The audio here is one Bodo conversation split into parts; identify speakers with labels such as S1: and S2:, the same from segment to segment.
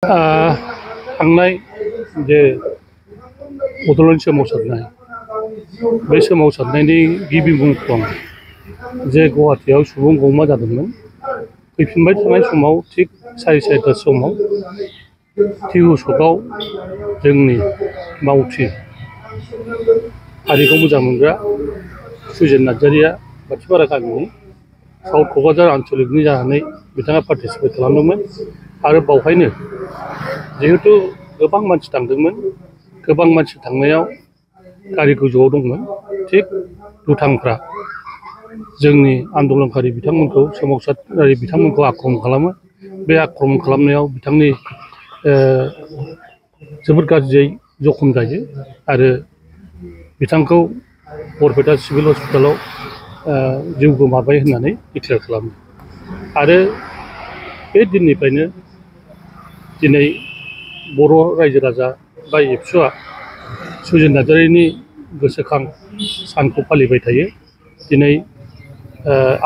S1: थांनाय जे बड'लेण्ड सोमावसारनाय बे सोमावसारनायनि गिबि मुंख्लं जे गुवाहाटीयाव सुबुं गौमा जादोंमोन। फैफिनबाय थानाय समाव थिग 4:30 समाव टिहु सकआव जोंनि मावथि हारिखौ मोजां मोनग्रा सुजेन नार्जारिया बाथिपारा गामिनि साउथ क'क्राझार आन्चलिकनि जानानै बिथाङा पार्टिसिपेट खालामदोंमोन आरो बावहायनो जिहेतु गोबां मानसि थांदोंमोन, गोबां मानसि थांनायाव गारि गोजौआव दंमोन। थिग दुथांफ्रा जोंनि आन्दलनकारि बिथांमोनखौ सोमावसारारि बिथांमोनखौ आक्रमन खालामो। बे आक्रमन खालामनायाव बिथांनि जोबोद गाज्रियै जखम जायो आरो बिथांखौ बरपेटा सिभिल हस्पिटालाव जिउ गोमाबाय होननानै डिक्लेयार खालामो। आरो बे दिननिफ्रायनो दिनै बर' रायजो राजा बा एबसुआ सुजेन नार्जारिनि गोसोखां सानखौ फालिबाय थायो। दिनै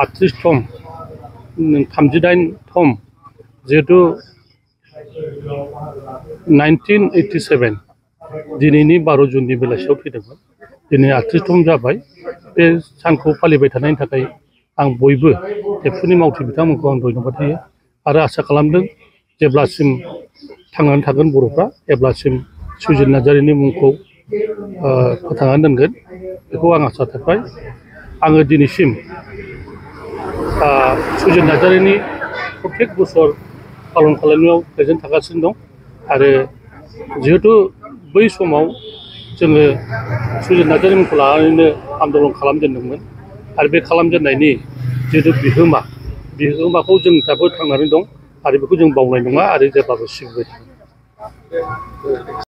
S1: 38 38 जिहेतु 1987 दिनैनि 12 जुननि बेलासियाव थैदोंमोन। दिनै 38 जाबाय। बे सानखौ फालिबाय थानायनि थाखाय आं बयबो एबसुनि मावथि बिथांमोनखौ आं धन्यबाद होयो आरो आसा खालामदों जेब्लासिम थांनानै थागोन बर'फ्रा अब्लासिम सुजेन नार्जारिनि मुंखौ फोथांनानै दोनगोन बेखौ आं आसा थाबाय। आङो दिनैसिम सुजेन नार्जारिनि प्रत्येक बोसोर पालन खालामनायाव प्रेजेन्ट थागासिनो दं आरो जिहेतु बै समाव जोङो सुजेन नार्जारि मुंखौ लानानैनो आन्दलन खालामजेनदोंमोन आरो बे खालामजेननायनि जिहेतु बिहोमाखौ जों दाबो थांनानै दं आरो बेखौ जों बावनाय नङा आरो जेब्लाबो सिबिबाय थागोन।